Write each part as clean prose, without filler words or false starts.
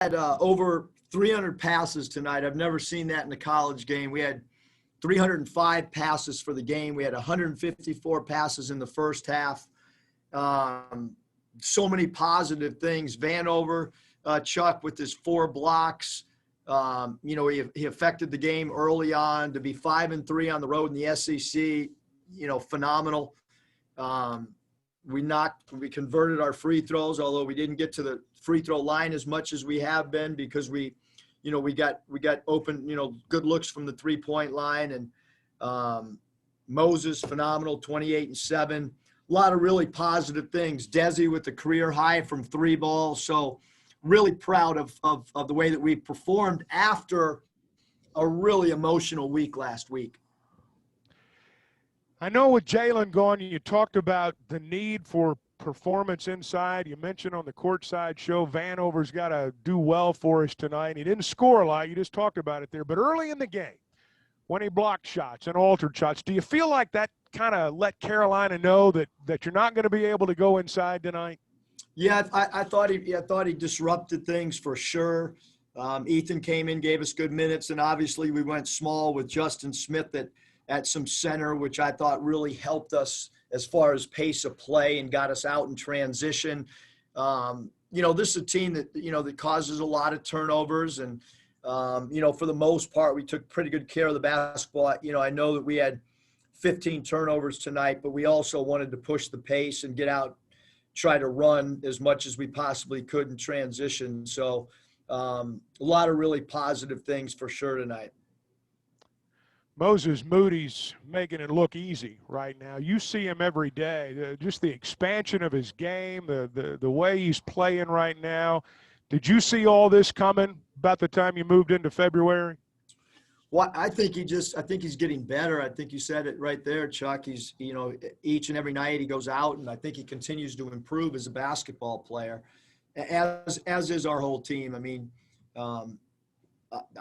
over 300 passes tonight. I've never seen that in a college game. We had 305 passes for the game. We had 154 passes in the first half. So many positive things. Vanover, Chuck, with his 4 blocks. He affected the game early on. To be 5-3 on the road in the SEC, phenomenal. We converted our free throws, although we didn't get to the free throw line as much as we have been because we got open, good looks from the 3-point line. And Moses, phenomenal, 28 and 7. A lot of really positive things. Desi with the career high from 3 balls. So really proud of the way that we performed after a really emotional week last week. I know with Jalen gone, you talked about the need for performance inside. You mentioned on the courtside show, Vanover's got to do well for us tonight. He didn't score a lot. You just talked about it there. But early in the game, when he blocked shots and altered shots, do you feel like that kind of let Carolina know that you're not going to be able to go inside tonight? Yeah, I thought he disrupted things for sure. Ethan came in, gave us good minutes, and obviously we went small with Justin Smith at some center, which I thought really helped us as far as pace of play and got us out in transition. This is a team that causes a lot of turnovers, and for the most part, we took pretty good care of the basketball. I know that we had 15 turnovers tonight, but we also wanted to push the pace and get out, try to run as much as we possibly could in transition. So a lot of really positive things for sure tonight. Moses Moody's making it look easy right now. You see him every day, just the expansion of his game, the way he's playing right now. Did you see all this coming about the time you moved into February? Well, I think he's getting better. I think you said it right there, Chuck. He's, each and every night he goes out, and I think he continues to improve as a basketball player, as is our whole team. I mean,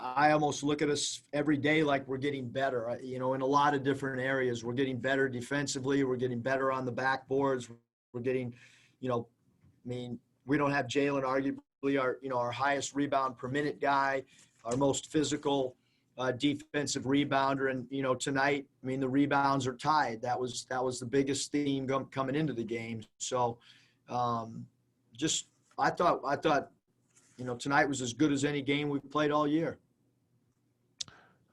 I almost look at us every day like we're getting better, in a lot of different areas. We're getting better defensively. We're getting better on the backboards. We're getting, we don't have Jalen, arguably our highest rebound per minute guy, our most physical defensive rebounder. And, tonight, the rebounds are tied. That was the biggest theme coming into the game. So I thought, tonight was as good as any game we've played all year.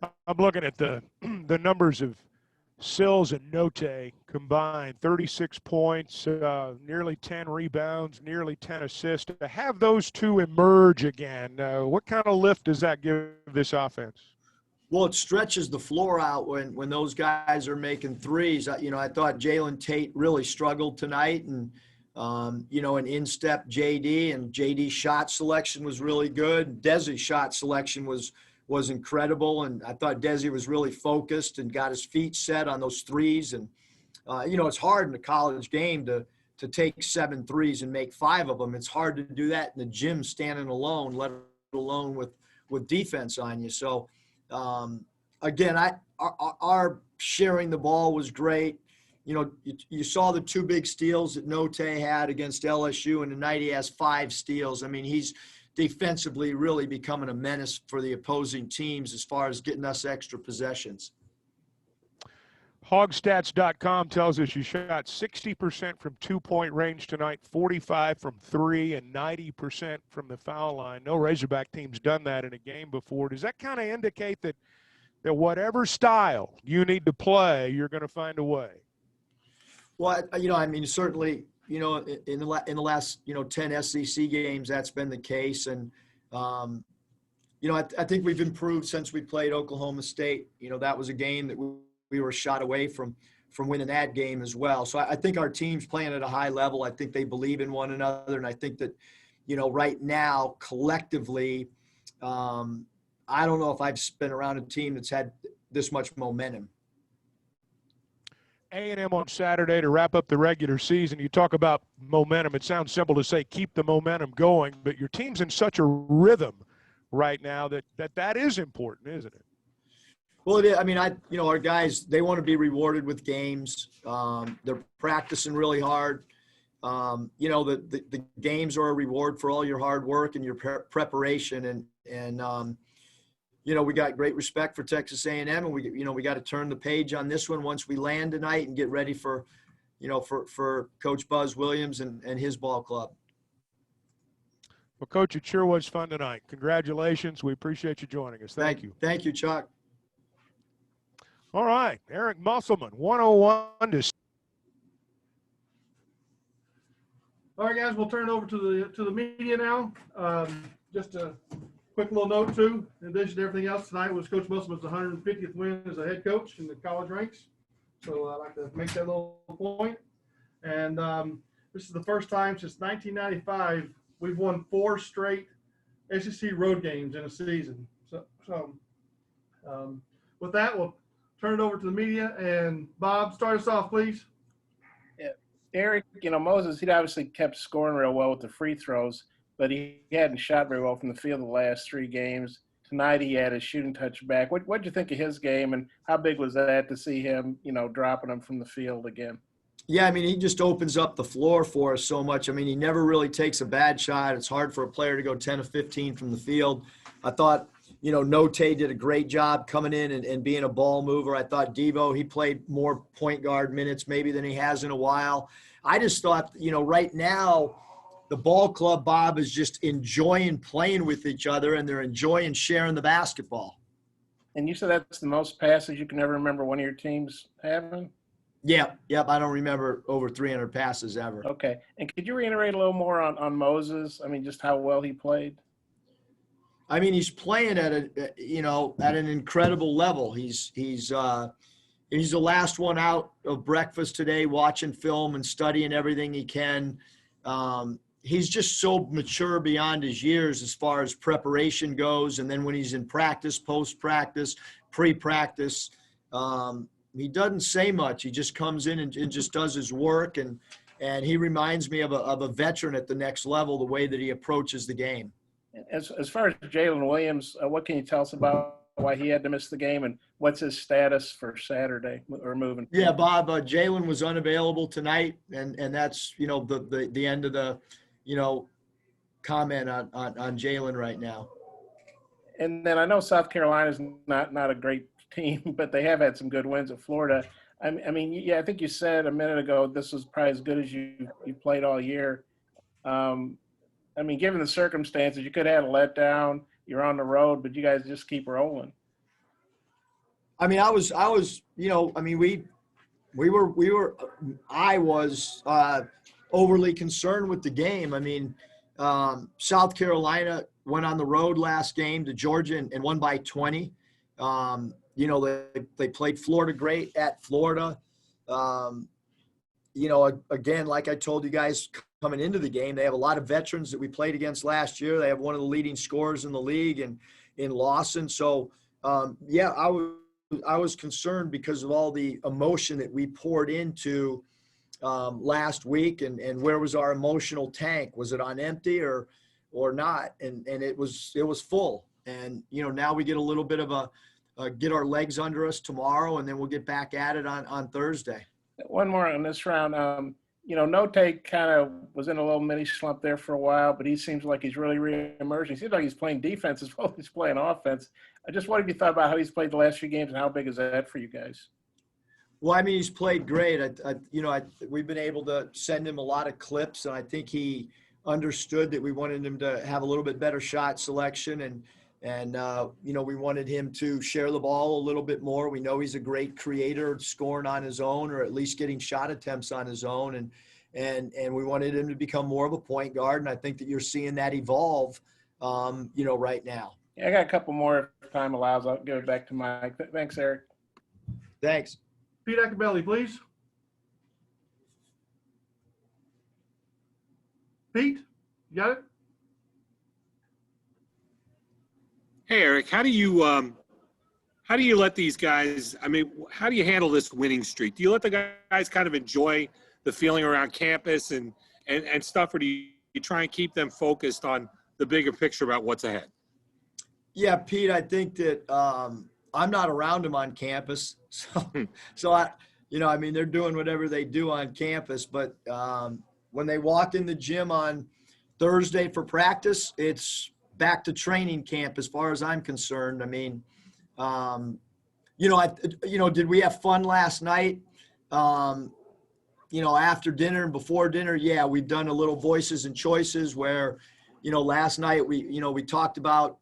I'm looking at the numbers of Sills and Note combined, 36 points, nearly 10 rebounds, nearly 10 assists. To have those two emerge again, what kind of lift does that give this offense? Well, it stretches the floor out when those guys are making threes. I thought Jalen Tate really struggled tonight, and an in-step JD, and JD's shot selection was really good. Desi's shot selection was incredible, and I thought Desi was really focused and got his feet set on those threes. And it's hard in a college game to take 7 threes and make 5 of them. It's hard to do that in the gym standing alone, let alone with defense on you. So again, our sharing the ball was great. You saw the 2 big steals that Note had against LSU, and tonight he has 5 steals. He's defensively really becoming a menace for the opposing teams as far as getting us extra possessions. HawgStats.com tells us you shot 60% from 2-point range tonight, 45 from 3, and 90% from the foul line. No Razorback team's done that in a game before. Does that kind of indicate that whatever style you need to play, you're going to find a way? Well, certainly, in the last, 10 SEC games, that's been the case. And, I think we've improved since we played Oklahoma State. That was a game that we were shot away from winning that game as well. So I think our team's playing at a high level. I think they believe in one another. And I think that, right now, collectively, I don't know if I've been around a team that's had this much momentum. A&M on Saturday to wrap up the regular season. You talk about momentum. It sounds simple to say keep the momentum going, but your team's in such a rhythm right now that is important, isn't it? Well, it is. Our guys, they want to be rewarded with games. They're practicing really hard. you know, the games are a reward for all your hard work and your preparation. And you know, we got great respect for Texas A&M, and we got to turn the page on this one once we land tonight and get ready for, you know, for Coach Buzz Williams and his ball club. Well, Coach, it sure was fun tonight. Congratulations. We appreciate you joining us. Thank you. Thank you, Chuck. All right, Eric Musselman, 101 to. All right, guys, we'll turn it over to the media now. Just a quick little note, too. In addition to everything else, tonight was Coach Musselman's 150th win as a head coach in the college ranks. So I'd like to make that little point. And this is the first time since 1995 we've won 4 straight SEC road games in a season. So with that, we'll turn it over to the media. And Bob, start us off, please. Yeah. Eric, you know, Moses, he'd obviously kept scoring real well with the free throws, but he hadn't shot very well from the field the last 3 games. Tonight he had his shooting touch back. What'd you think of his game, and how big was that to see him, you know, dropping them from the field again? Yeah, I mean, he just opens up the floor for us so much. I mean, he never really takes a bad shot. It's hard for a player to go 10 of 15 from the field. I thought, you know, Note did a great job coming in and being a ball mover. I thought Devo, he played more point guard minutes maybe than he has in a while. I just thought, you know, right now the ball club, Bob, is just enjoying playing with each other, and they're enjoying sharing the basketball. And you said that's the most passes you can ever remember one of your teams having? Yep. I don't remember over 300 passes ever. Okay. And could you reiterate a little more on Moses? I mean, just how well he played? I mean, he's playing at an incredible level. He's the last one out of breakfast today, watching film and studying everything he can. He's just so mature beyond his years as far as preparation goes. And then when he's in practice, post-practice, pre-practice, he doesn't say much. He just comes in and just does his work. And he reminds me of a veteran at the next level, the way that he approaches the game. As far as Jalen Williams, what can you tell us about why he had to miss the game, and what's his status for Saturday or moving? Yeah, Bob, Jalen was unavailable tonight, and that's, you know, the end of the, you know, comment on Jalen right now. And then I know South Carolina's not a great team, but they have had some good wins at Florida. I mean, yeah, I think you said a minute ago this was probably as good as you played all year. I mean, given the circumstances, you could have had a letdown. You're on the road, but you guys just keep rolling. I mean, I was, you know, I mean, I was overly concerned with the game. I mean, South Carolina went on the road last game to Georgia and won by 20. You know, they played Florida great at Florida. You know, again, like I told you guys coming into the game, they have a lot of veterans that we played against last year. They have one of the leading scorers in the league and in Lawson. So, yeah, I was concerned because of all the emotion that we poured into last week, and where was our emotional tank? Was it on empty or not? And it was full. And, you know, now we get a little bit of get our legs under us tomorrow, and then we'll get back at it on Thursday. One more on this round. You know, Note kind of was in a little mini slump there for a while, but he seems like he's really reemerging. He seems like he's playing defense as well as he's playing offense. I just wondered if you thought about how he's played the last few games and how big is that for you guys? Well, I mean, he's played great. We've been able to send him a lot of clips, and I think he understood that we wanted him to have a little bit better shot selection, and you know, we wanted him to share the ball a little bit more. We know he's a great creator, scoring on his own, or at least getting shot attempts on his own, and we wanted him to become more of a point guard. And I think that you're seeing that evolve, you know, right now. Yeah, I got a couple more if time allows. I'll give it back to Mike. Thanks, Eric. Thanks. Pete Acabelli, please. Pete, you got it? Hey, Eric, how do you let these guys, I mean, how do you handle this winning streak? Do you let the guys kind of enjoy the feeling around campus and stuff, or do you try and keep them focused on the bigger picture about what's ahead? Yeah, Pete, I think that I'm not around them on campus. So I, you know, I mean, they're doing whatever they do on campus, but when they walk in the gym on Thursday for practice, it's back to training camp as far as I'm concerned. I mean, did we have fun last night? After dinner and before dinner, yeah, we've done a little voices and choices where, last night we talked about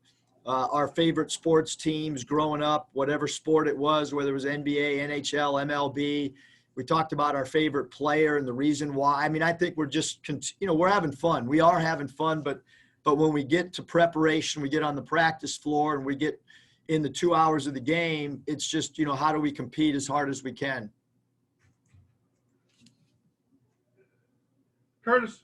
our favorite sports teams growing up, whatever sport it was, whether it was NBA, NHL, MLB. We talked about our favorite player and the reason why. I mean, I think we're just, we're having fun. We are having fun, but when we get to preparation, we get on the practice floor and we get in the 2 hours of the game, it's just, how do we compete as hard as we can? Curtis.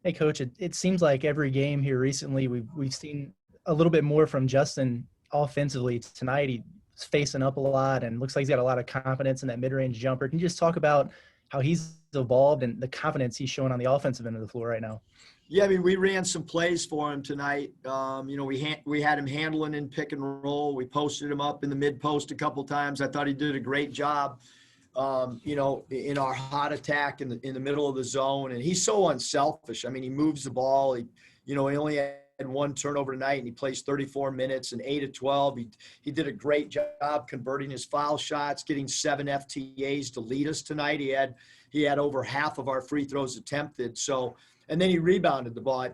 Hey, Coach, it seems like every game here recently we've seen a little bit more from Justin offensively. Tonight he's facing up a lot and looks like he's got a lot of confidence in that mid-range jumper. Can you just talk about how he's evolved and the confidence he's showing on the offensive end of the floor right now? Yeah, I mean, we ran some plays for him tonight. We had him handling in pick and roll. We posted him up in the mid post a couple times. I thought he did a great job. In our hot attack in the middle of the zone. And he's so unselfish. I mean, he moves the ball. He only had one turnover tonight and he plays 34 minutes and 8 of 12. He did a great job converting his foul shots, getting 7 FTAs to lead us tonight. He had over half of our free throws attempted. So, and then he rebounded the ball.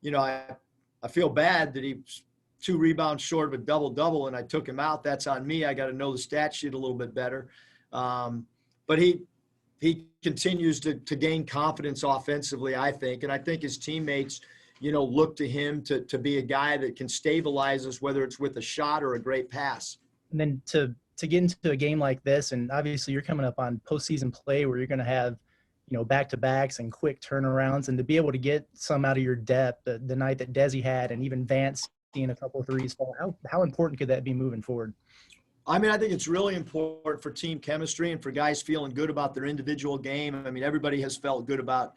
I feel bad that he's 2 rebounds short of a double-double and I took him out. That's on me. I got to know the stat sheet a little bit better. But he continues to gain confidence offensively, I think. And I think his teammates, look to him to be a guy that can stabilize us, whether it's with a shot or a great pass. And then to get into a game like this, and obviously you're coming up on postseason play where you're going to have, back-to-backs and quick turnarounds, and to be able to get some out of your depth, the night that Desi had, and even Vance seeing a couple of threes fall, how important could that be moving forward? I mean, I think it's really important for team chemistry and for guys feeling good about their individual game. I mean, everybody has felt good about,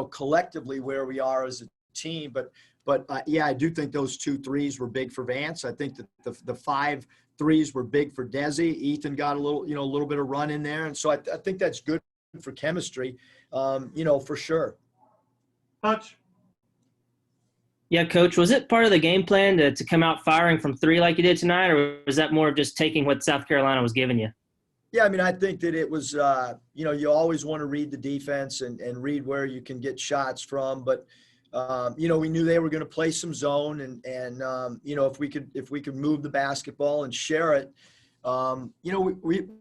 collectively where we are as a team. But yeah, I do think those 2 threes were big for Vance. I think that the 5 threes were big for Desi. Ethan got a little bit of run in there. And so I think that's good for chemistry, for sure. Hutch. Yeah, Coach, was it part of the game plan to come out firing from 3 like you did tonight, or was that more of just taking what South Carolina was giving you? Yeah, I mean, I think that it was, you always want to read the defense and read where you can get shots from. But, we knew they were going to play some zone and if we could move the basketball and share it,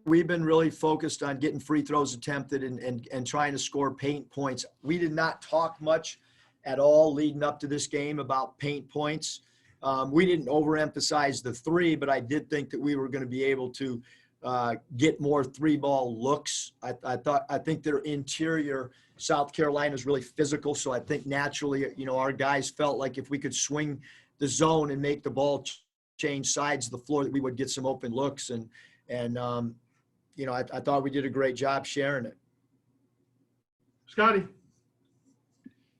we've been really focused on getting free throws attempted and trying to score paint points. We did not talk much at all leading up to this game about paint points. We didn't overemphasize the 3, but I did think that we were going to be able to get more 3-ball looks. I think their interior, South Carolina, is really physical. So I think naturally, our guys felt like if we could swing the zone and make the ball change sides of the floor, that we would get some open looks. And I thought we did a great job sharing it. Scotty.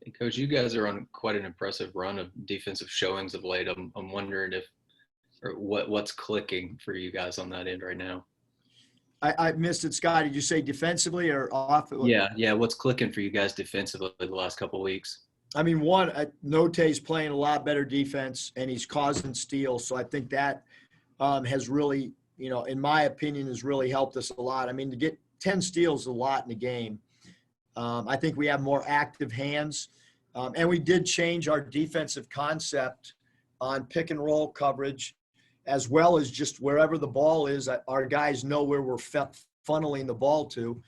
Hey, Coach, you guys are on quite an impressive run of defensive showings of late. I'm wondering what's clicking for you guys on that end right now. I missed it, Scott. Did you say defensively or off? Yeah. What's clicking for you guys defensively the last couple of weeks? I mean, Note's playing a lot better defense, and he's causing steals. So I think that has really, in my opinion, has really helped us a lot. I mean, to get 10 steals is a lot in a game. I think we have more active hands. And we did change our defensive concept on pick and roll coverage, as well as just wherever the ball is, our guys know where we're funneling the ball to.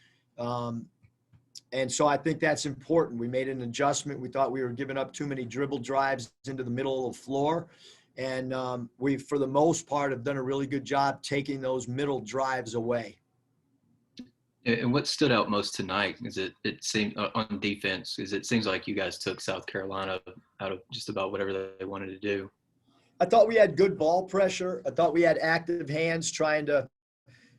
And so I think that's important. We made an adjustment. We thought we were giving up too many dribble drives into the middle of the floor. And we, for the most part, have done a really good job taking those middle drives away. And what stood out most tonight is it seemed on defense is it seems like you guys took South Carolina out of just about whatever they wanted to do. I thought we had good ball pressure. I thought we had active hands trying to,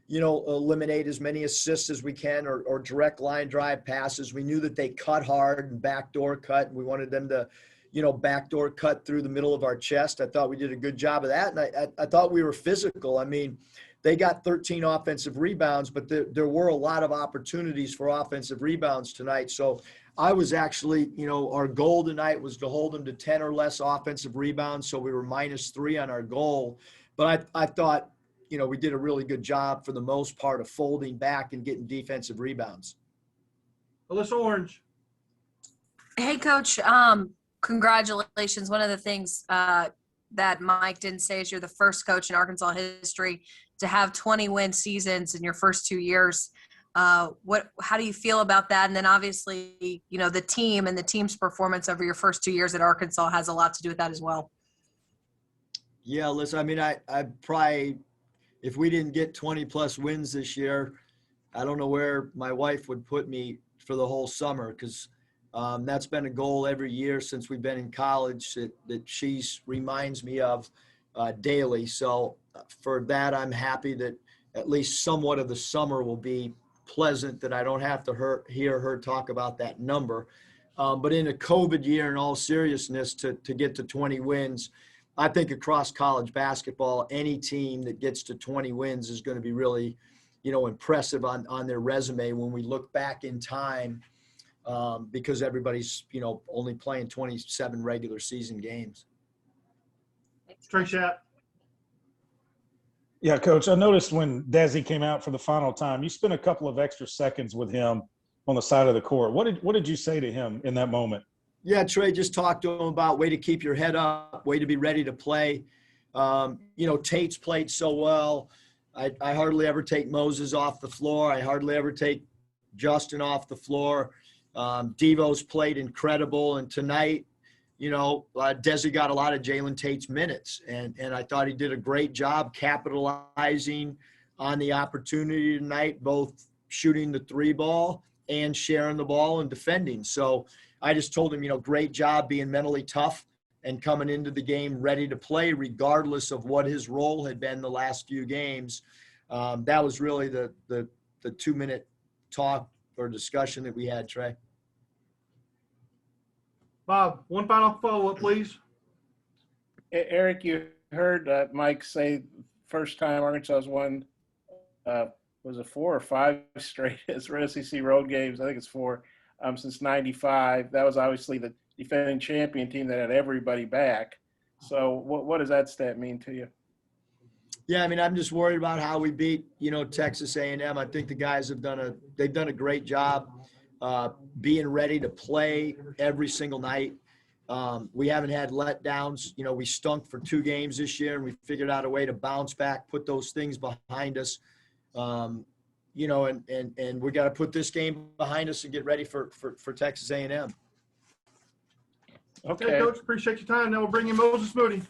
eliminate as many assists as we can or direct line drive passes. We knew that they cut hard and backdoor cut, and we wanted them to, backdoor cut through the middle of our chest. I thought we did a good job of that. And I thought we were physical. I mean, they got 13 offensive rebounds, but there were a lot of opportunities for offensive rebounds tonight. So I was actually, our goal tonight was to hold them to 10 or less offensive rebounds. So we were -3 on our goal. But I thought, we did a really good job for the most part of folding back and getting defensive rebounds. Alyssa Orange. Hey, Coach. Congratulations. One of the things that Mike didn't say is you're the first coach in Arkansas history to have 20-win seasons in your first 2 years. How do you feel about that? And then obviously, the team and the team's performance over your first 2 years at Arkansas has a lot to do with that as well. Yeah, listen, I mean, I probably, if we didn't get 20+ wins this year, I don't know where my wife would put me for the whole summer, because that's been a goal every year since we've been in college that she reminds me of daily. So for that, I'm happy that at least somewhat of the summer will be pleasant, that I don't have to hear her talk about that number. But in a COVID year, in all seriousness, to get to 20 wins, I think across college basketball, any team that gets to 20 wins is going to be really, impressive on their resume when we look back in time, because everybody's, only playing 27 regular season games. Trey Schapp. Yeah, Coach, I noticed when Desi came out for the final time, you spent a couple of extra seconds with him on the side of the court. What did you say to him in that moment? Yeah, Trey, just talked to him about way to keep your head up, way to be ready to play. Tate's played so well. I hardly ever take Moses off the floor. I hardly ever take Justin off the floor. Devo's played incredible. And tonight, Desi got a lot of Jalen Tate's minutes. And I thought he did a great job capitalizing on the opportunity tonight, both shooting the 3 ball and sharing the ball and defending. So I just told him, great job being mentally tough and coming into the game ready to play, regardless of what his role had been the last few games. That was really the 2-minute talk or discussion that we had, Trey. Bob, one final follow-up, please. Eric, you heard Mike say first time Arkansas has won, was it 4 or 5 straight SEC road games? I think it's 4 since '95. That was obviously the defending champion team that had everybody back. So what does that stat mean to you? Yeah, I mean, I'm just worried about how we beat, Texas A&M. I think the guys have done a great job being ready to play every single night. We haven't had letdowns. We stunk for 2 games this year, and we figured out a way to bounce back, put those things behind us. And we got to put this game behind us and get ready for Texas A&M. Okay, Coach, appreciate your time. Now we'll bring in Moses Moody.